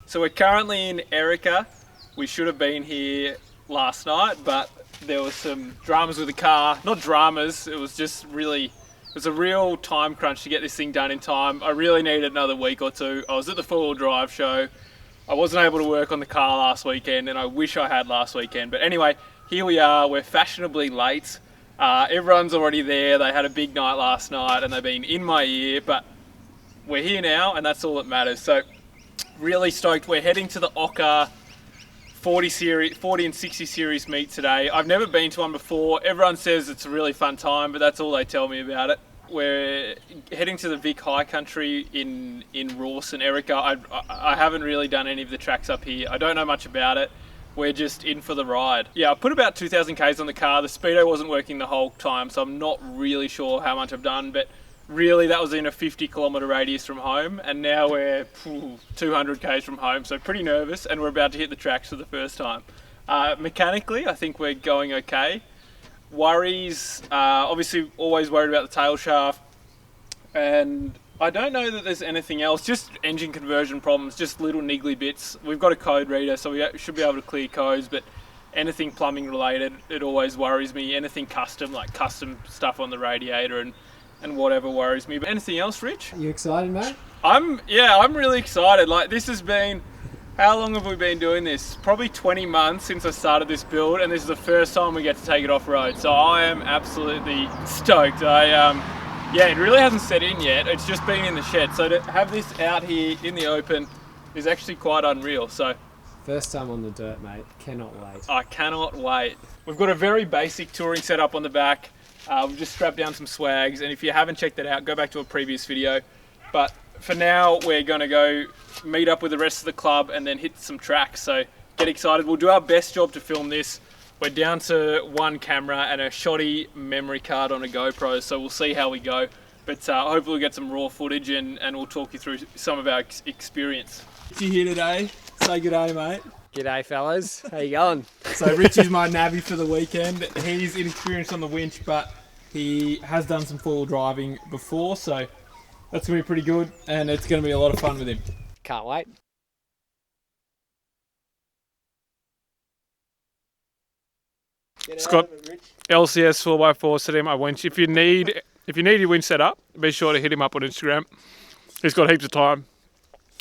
So we're currently in Erica. We should have been here last night, but there was some dramas with the car. Not dramas, it was just really, it was a real time crunch to get this thing done in time. I really needed another week or two. I was at the four-wheel drive show. I wasn't able to work on the car last weekend, and I wish I had last weekend. But anyway, here we are, we're fashionably late. Everyone's already there. They had a big night last night and they've been in my ear, but we're here now and that's all that matters. So really stoked. We're heading to the OCKA 40 and 60 series meet today. I've never been to one before. Everyone says it's a really fun time, but that's all they tell me about it. We're heading to the VIC high country in Rawson, Erica. I haven't really done any of the tracks up here. I don't know much about it. We're just in for the ride. Yeah, I put about 2,000 Ks on the car. The speedo wasn't working the whole time, so I'm not really sure how much I've done, but really that was in a 50-kilometre radius from home, and now we're 200 Ks from home, so pretty nervous, and we're about to hit the tracks for the first time. Mechanically, I think we're going okay. Worries, obviously always worried about the tail shaft, and I don't know that there's anything else, just engine conversion problems, just little niggly bits. We've got a code reader, so we should be able to clear codes, but anything plumbing related, it always worries me. Anything custom, like custom stuff on the radiator and whatever worries me. But anything else, Rich? You excited, mate? I'm really excited. Like, this has been, how long have we been doing this? Probably 20 months since I started this build, and this is the first time we get to take it off-road. So I am absolutely stoked. Yeah, it really hasn't set in yet. It's just been in the shed. So to have this out here in the open is actually quite unreal. So first time on the dirt, mate. Cannot wait. I cannot wait. We've got a very basic touring setup on the back. We've just strapped down some swags, and if you haven't checked that out, go back to a previous video. But for now, we're going to go meet up with the rest of the club and then hit some tracks. So get excited. We'll do our best job to film this. We're down to one camera and a shoddy memory card on a GoPro, so we'll see how we go. But hopefully we'll get some raw footage and we'll talk you through some of our experience. Richie here today. Say good day, mate. G'day, fellas. How you going? So Richie's my navvy for the weekend. He's inexperienced on the winch, but he has done some four-wheel driving before, so that's going to be pretty good, and it's going to be a lot of fun with him. Can't wait. Scott, LCS 4x4 set him a winch. If you need your winch set up, be sure to hit him up on Instagram. He's got heaps of time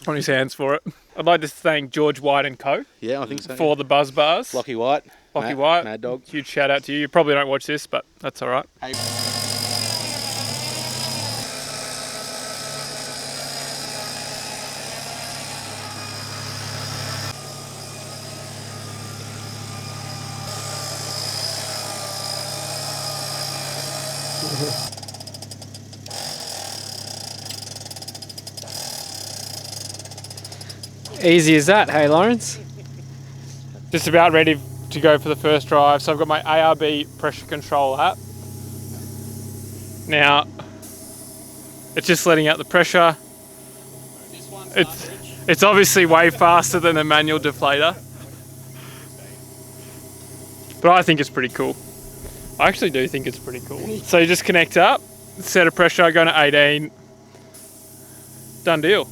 on his hands for it. I'd like to thank George White and Co. Yeah, I think so. For the buzz bars. Lockie White. White. Mad Dog. Huge shout out to you. You probably don't watch this, but that's all right. Hey. Easy as that, hey Lawrence? Just about ready to go for the first drive. So I've got my ARB pressure control app. Now, it's just letting out the pressure. It's obviously way faster than a manual deflator. But I think it's pretty cool. I actually do think it's pretty cool. So you just connect up, set a pressure, go to 18. Done deal.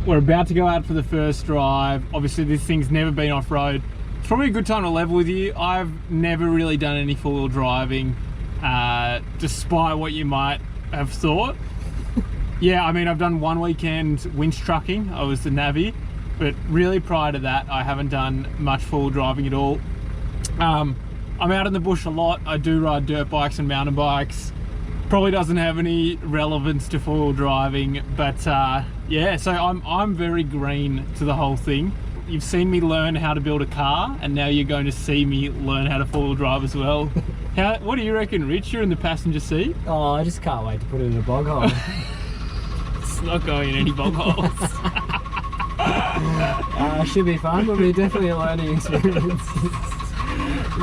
We're about to go out for the first drive. Obviously this thing's never been off-road. It's probably a good time to level with you. I've never really done any four-wheel driving, despite what you might have thought. Yeah, I mean, I've done one weekend winch trucking. I was the navvy, but really prior to that, I haven't done much four-wheel driving at all. I'm out in the bush a lot. I do ride dirt bikes and mountain bikes. Probably doesn't have any relevance to four-wheel driving, but yeah, so I'm very green to the whole thing. You've seen me learn how to build a car, and now you're going to see me learn how to four-wheel drive as well. What do you reckon, Rich? You're in the passenger seat. Oh, I just can't wait to put it in a bog hole. It's not going in any bog holes. Should be fun. Will be definitely a learning experience.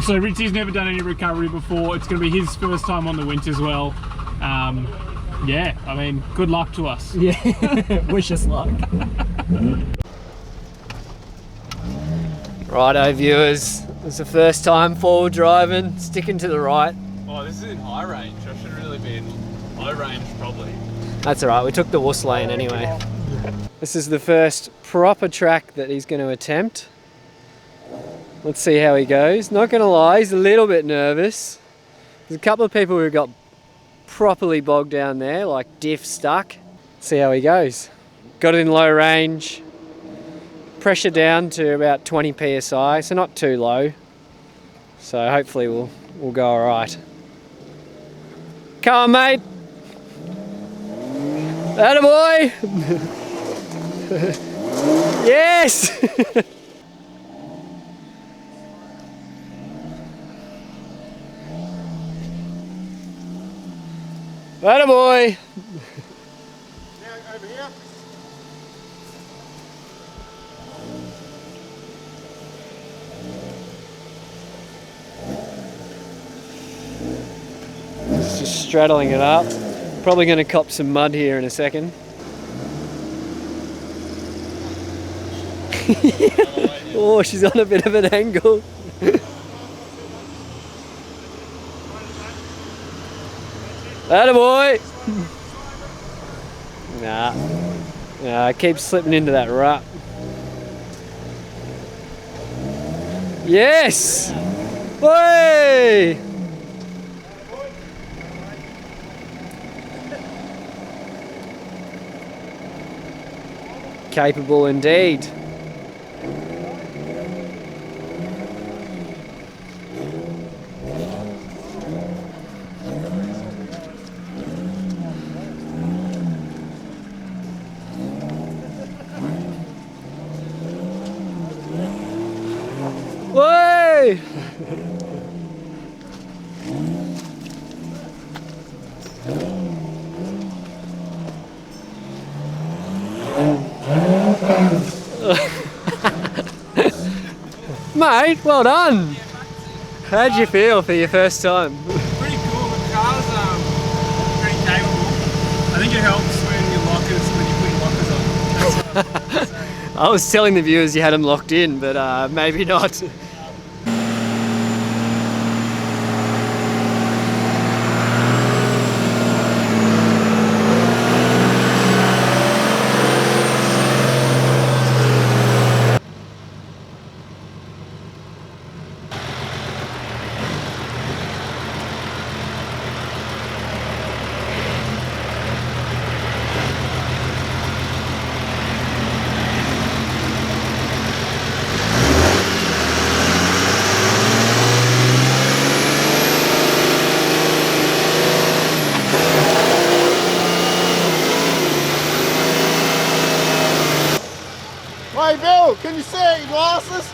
So Richie's never done any recovery before. It's going to be his first time on the winch as well. Yeah, I mean, good luck to us. Yeah, wish us luck. Righto, viewers. It's the first time forward driving, sticking to the right. Oh, this is in high range. I should really be in low range, probably. That's alright, we took the wuss lane anyway. This is the first proper track that he's going to attempt. Let's see how he goes. Not going to lie, he's a little bit nervous. There's a couple of people who got properly bogged down there, like diff stuck. Let's see how he goes. Got it in low range. Pressure down to about 20 psi, so not too low. So hopefully we'll go all right. Come on, mate. Attaboy. Yes. Attaboy. Now over here. Just straddling it up. Probably going to cop some mud here in a second. Oh, she's on a bit of an angle. Attaboy! Nah, I keep slipping into that rut. Yes! Way! Capable indeed. Way! Mate, well done. How'd you feel for your first time? Pretty cool. The car's pretty capable. I think it helps when you put your lockers on. That's what I'm saying. I was telling the viewers you had them locked in, but maybe not. Hey Bill, can you see it in glasses?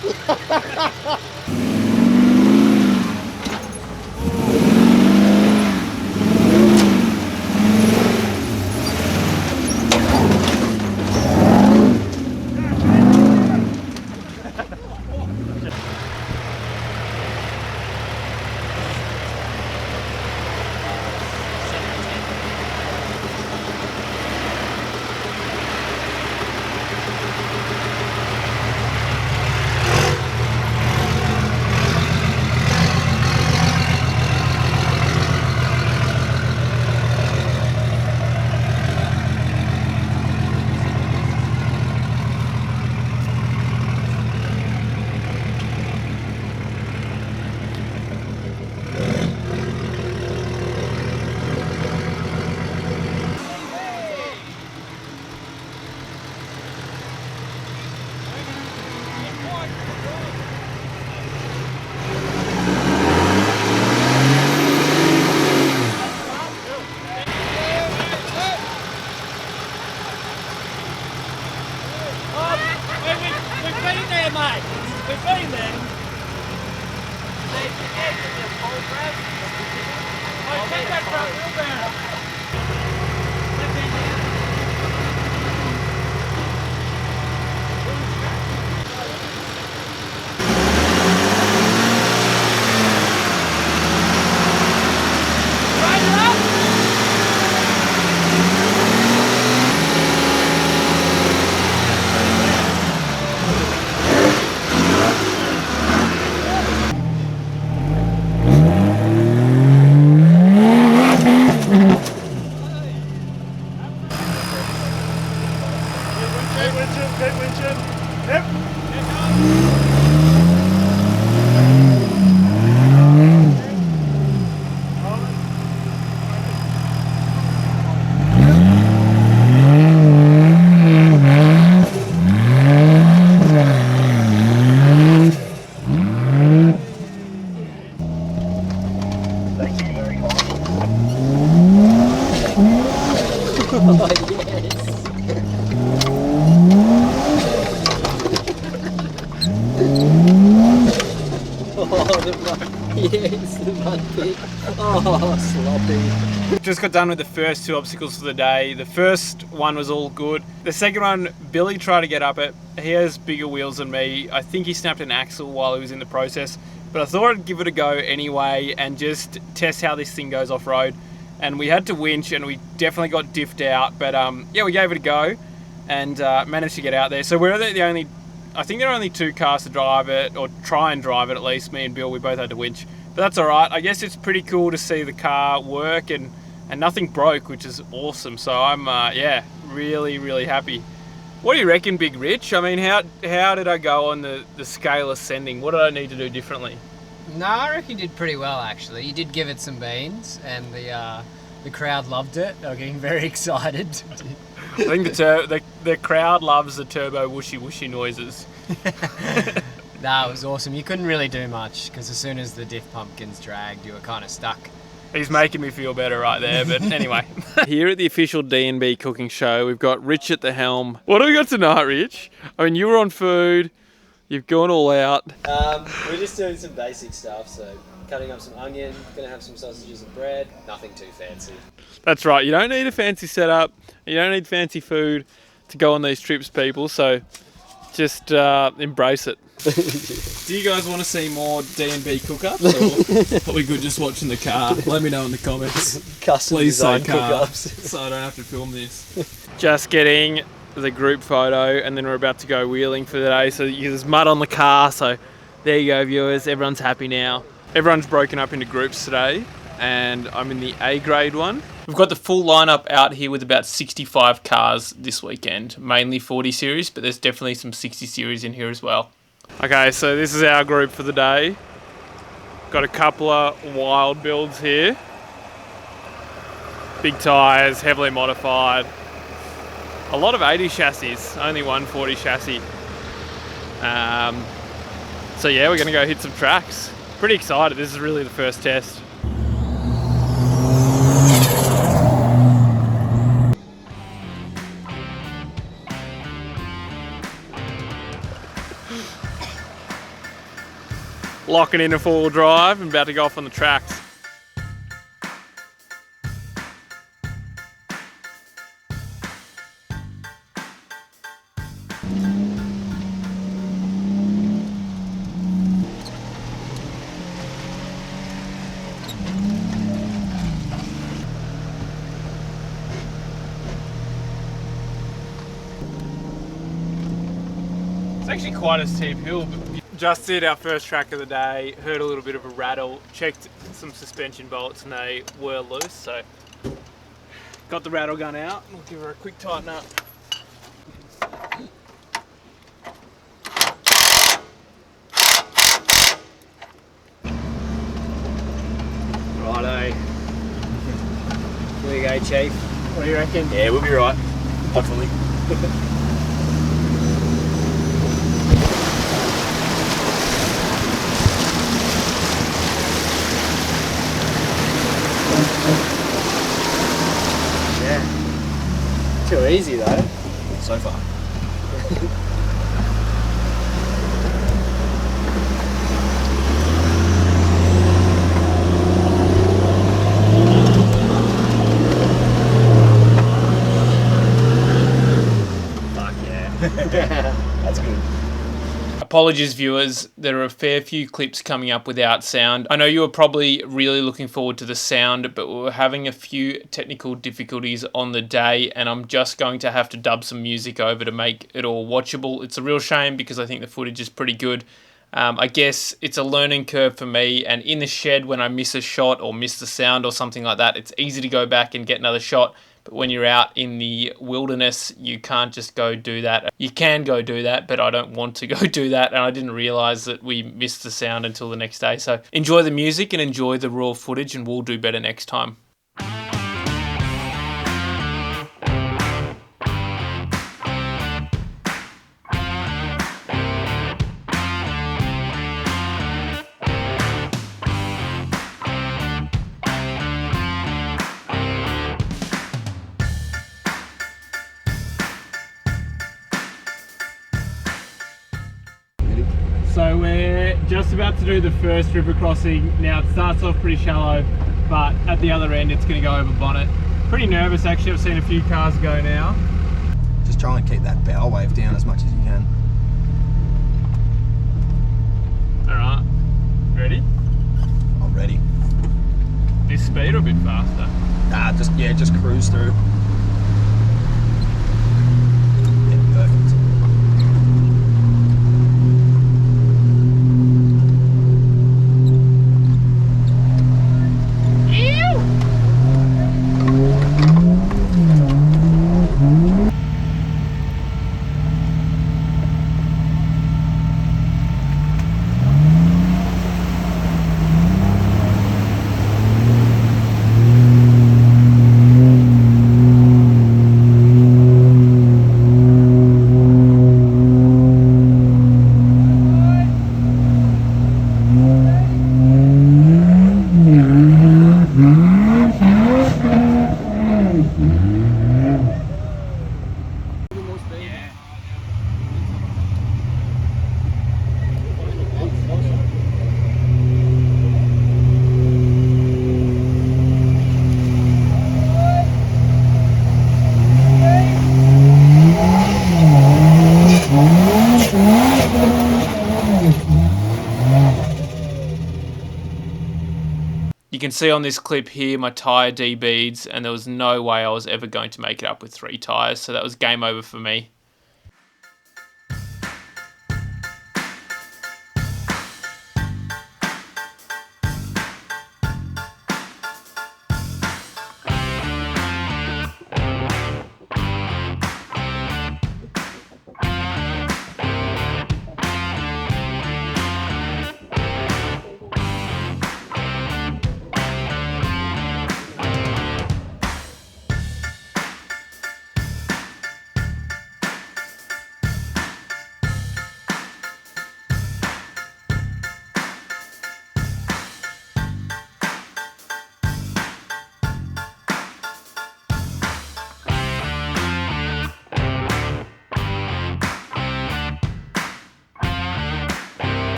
Oh, yes, the mud pit. Oh, sloppy. Just got done with the first 2 obstacles for the day. The first one was all good. The second one, Billy tried to get up it. He has bigger wheels than me. I think he snapped an axle while he was in the process, but I thought I'd give it a go anyway and just test how this thing goes off-road. And we had to winch and we definitely got diffed out, but yeah, we gave it a go and managed to get out there. So we're the only, I think there are only 2 cars to drive it, or try and drive it at least. Me and Bill, we both had to winch. But that's all right. I guess it's pretty cool to see the car work and nothing broke, which is awesome. So I'm, yeah, really happy. What do you reckon, Big Rich? I mean, how did I go on the scale ascending? What did I need to do differently? No, I reckon you did pretty well, actually. You did give it some beans, and the crowd loved it. They were getting very excited. I think the crowd loves the turbo whooshy noises. Nah, it was awesome. You couldn't really do much, because as soon as the diff pumpkins dragged, you were kind of stuck. He's making me feel better right there, but anyway. Here at the official D&B cooking show, we've got Rich at the helm. What do we got tonight, Rich? I mean, you were on food, you've gone all out. We're just doing some basic stuff, so cutting up some onion, gonna have some sausages and bread, nothing too fancy. That's right, you don't need a fancy setup, you don't need fancy food to go on these trips, people, so just embrace it. Do you guys want to see more D&B cook-ups, or are we good just watching the car? Let me know in the comments. Custom Please say design car, cook-ups. so I don't have to film this. Just getting the group photo, and then we're about to go wheeling for the day. So there's mud on the car, so there you go, viewers. Everyone's happy now. Everyone's broken up into groups today, and I'm in the A grade one. We've got the full lineup out here with about 65 cars this weekend, mainly 40 series, but there's definitely some 60 series in here as well. Okay, so this is our group for the day. Got a couple of wild builds here. Big tyres, heavily modified. A lot of 80 chassis, only one 40 chassis. So yeah, we're gonna go hit some tracks. Pretty excited, this is really the first test. Locking in a 4-wheel drive and about to go off on the tracks. It's actually quite a steep hill, but just did our first track of the day, heard a little bit of a rattle, checked some suspension bolts and they were loose, so got the rattle gun out, we'll give her a quick tighten up. Righto. Here we go, Chief. What do you reckon? Yeah, we'll be right. Hopefully. Too easy though. So far. Fuck yeah. That's good. Apologies viewers, there are a fair few clips coming up without sound. I know you were probably really looking forward to the sound, but we were having a few technical difficulties on the day and I'm just going to have to dub some music over to make it all watchable. It's a real shame because I think the footage is pretty good. I guess it's a learning curve for me, and in the shed when I miss a shot or miss the sound or something like that, it's easy to go back and get another shot. But when you're out in the wilderness, you can't just go do that. You can go do that, but I don't want to go do that. And I didn't realize that we missed the sound until the next day. So enjoy the music and enjoy the raw footage, and we'll do better next time. So we're just about to do the first river crossing. Now it starts off pretty shallow, but at the other end it's going to go over bonnet. Pretty nervous actually, I've seen a few cars go now. Just try and keep that bow wave down as much as you can. Alright, ready? I'm ready. This speed or a bit faster? Nah, just cruise through. Yeah, perfect. You can see on this clip here my tyre debeads, and there was no way I was ever going to make it up with 3 tyres, so that was game over for me.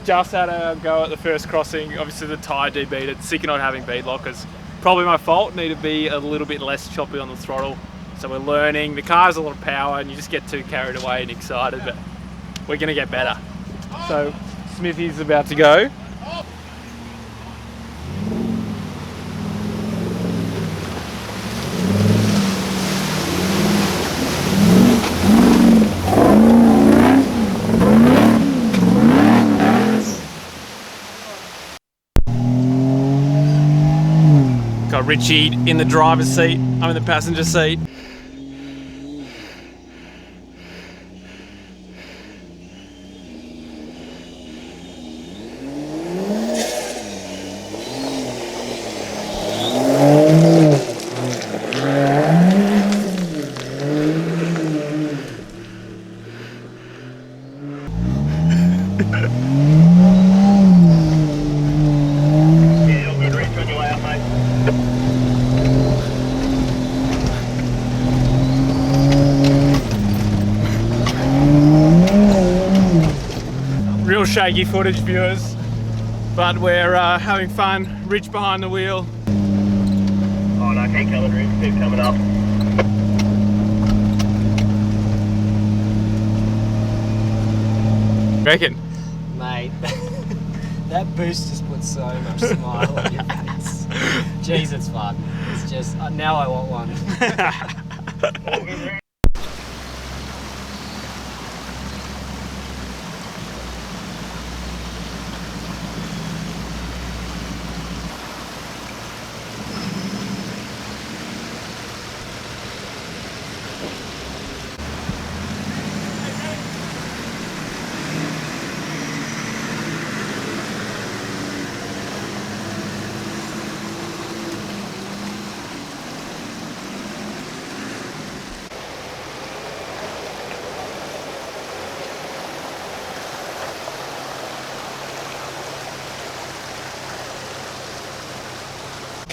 Just had a go at the first crossing. Obviously the tyre debeaded, sick of not having bead lockers. Probably my fault, need to be a little bit less choppy on the throttle. So we're learning, the car has a lot of power and you just get too carried away and excited, but we're gonna get better. So Smithy's about to go. Got Richie in the driver's seat, I'm in the passenger seat. Real shaky footage, viewers, but we're having fun. Rich behind the wheel. Oh no, keep coming, Rich, keep coming up. Reckon? Mate, that boost just put so much smile on your face. Jeez, it's fun. It's just, now I want one.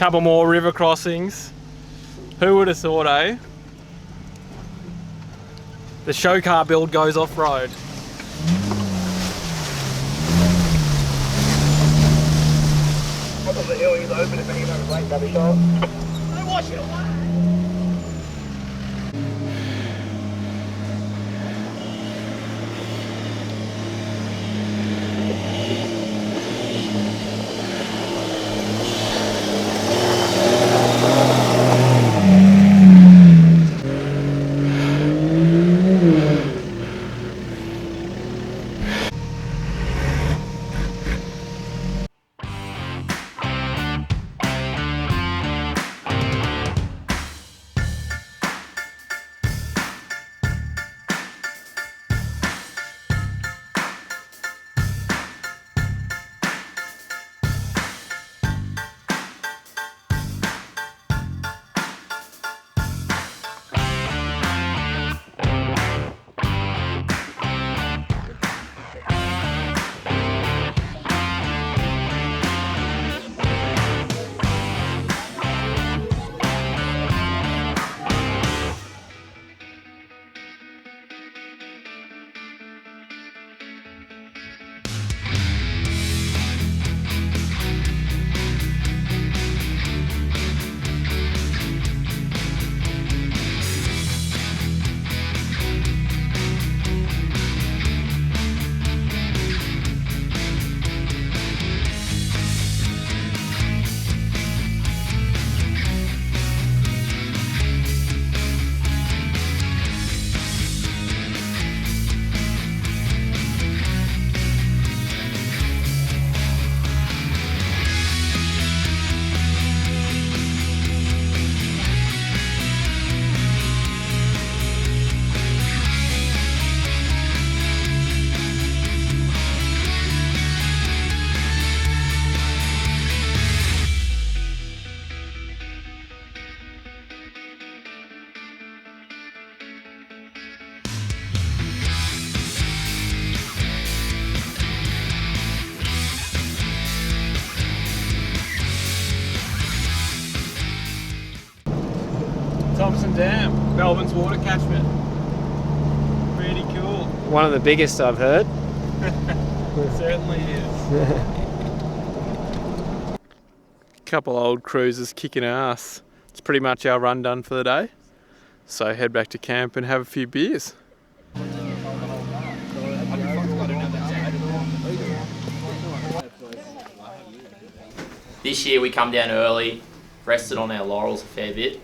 Couple more river crossings. Who would have thought, eh? The show car build goes off-road. Top of the hill is open if anyone's late, grab a shot. Don't wash it away. Thompson Dam, Melbourne's water catchment. Pretty cool. One of the biggest I've heard. It certainly is. Couple old cruisers kicking ass. It's pretty much our run done for the day. So head back to camp and have a few beers. This year we come down early, rested on our laurels a fair bit,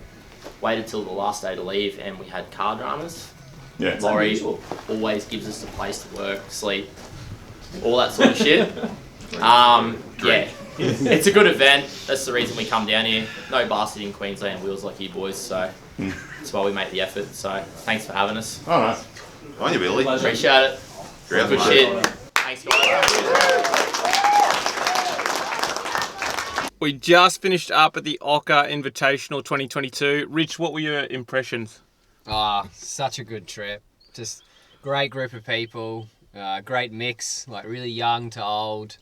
waited till the last day to leave, and we had car dramas. Yeah, it's Laurie unusual. always gives us a place to work, sleep, all that sort of shit. Yeah, it's a good event. That's the reason we come down here. No bastard in Queensland wheels like you boys, so that's why we make the effort. So thanks for having us. All right. On you, Billy. Appreciate it. Great, Good mate. shit. Thanks, guys. We just finished up at the OCKA Invitational 2022. Rich, what were your impressions? Such a good trip. Just great group of people, great mix, like really young to old.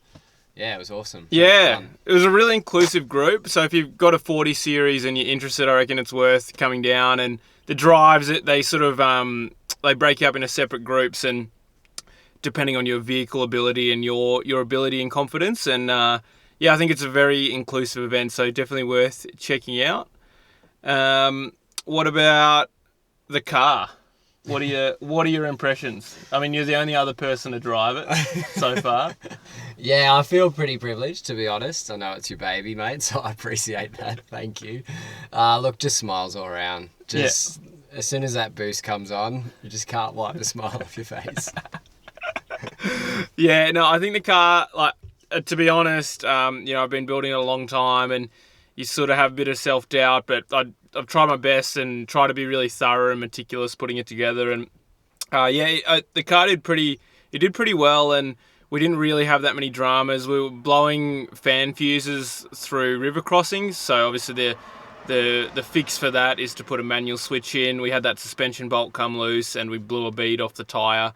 Yeah, it was awesome. Yeah, it was a really inclusive group. So if you've got a 40 series and you're interested, I reckon it's worth coming down. And the drives, they sort of they break you up into separate groups, and depending on your vehicle ability and your ability and confidence. And yeah, I think it's a very inclusive event, so definitely worth checking out. What about the car? What are your impressions? I mean, you're the only other person to drive it so far. Yeah, I feel pretty privileged, to be honest. I know it's your baby, mate, so I appreciate that. Thank you. Look, just smiles all around. Just as soon as that boost comes on, you just can't wipe the smile off your face. Yeah, no, I think the car, like, to be honest, I've been building it a long time, and you sort of have a bit of self-doubt, but I've tried my best and try to be really thorough and meticulous putting it together. And the car did pretty well, and we didn't really have that many dramas. We were blowing fan fuses through river crossings, so obviously the fix for that is to put a manual switch in. We had that suspension bolt come loose, and we blew a bead off the tyre.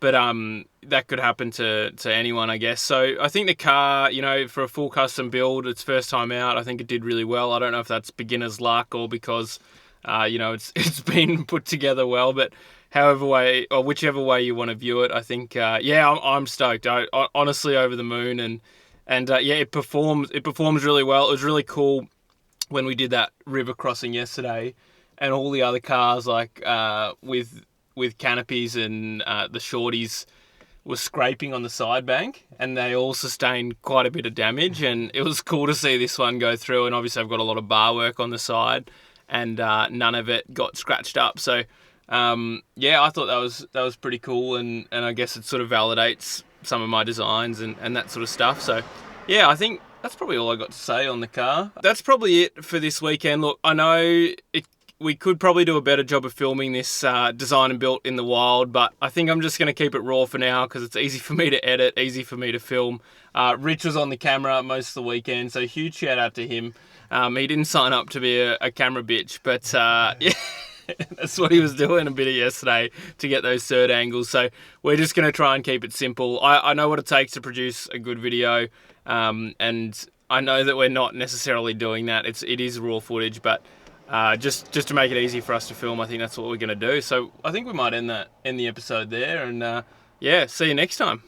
But that could happen to anyone, I guess. So I think the car, you know, for a full custom build, its first time out, I think it did really well. I don't know if that's beginner's luck or because, you know, it's been put together well. But whichever way you want to view it, I think, I'm stoked. Honestly, over the moon, and it performs really well. It was really cool when we did that river crossing yesterday, and all the other cars with canopies and the shorties were scraping on the side bank, and they all sustained quite a bit of damage, and it was cool to see this one go through. And obviously I've got a lot of bar work on the side, and none of it got scratched up. So I thought that was pretty cool, and I guess it sort of validates some of my designs and that sort of stuff. So yeah, I think that's probably all I got to say on the car. That's probably it for this weekend. Look, I know we could probably do a better job of filming this design and built in the wild, but I think I'm just going to keep it raw for now because it's easy for me to edit, easy for me to film. Rich was on the camera most of the weekend, so huge shout out to him. He didn't sign up to be a camera bitch, but yeah, that's what he was doing a bit of yesterday to get those third angles. So we're just going to try and keep it simple. I know what it takes to produce a good video, and I know that we're not necessarily doing that. It is raw footage, but just to make it easy for us to film, I think that's what we're going to do. So I think we might end the episode there, and see you next time.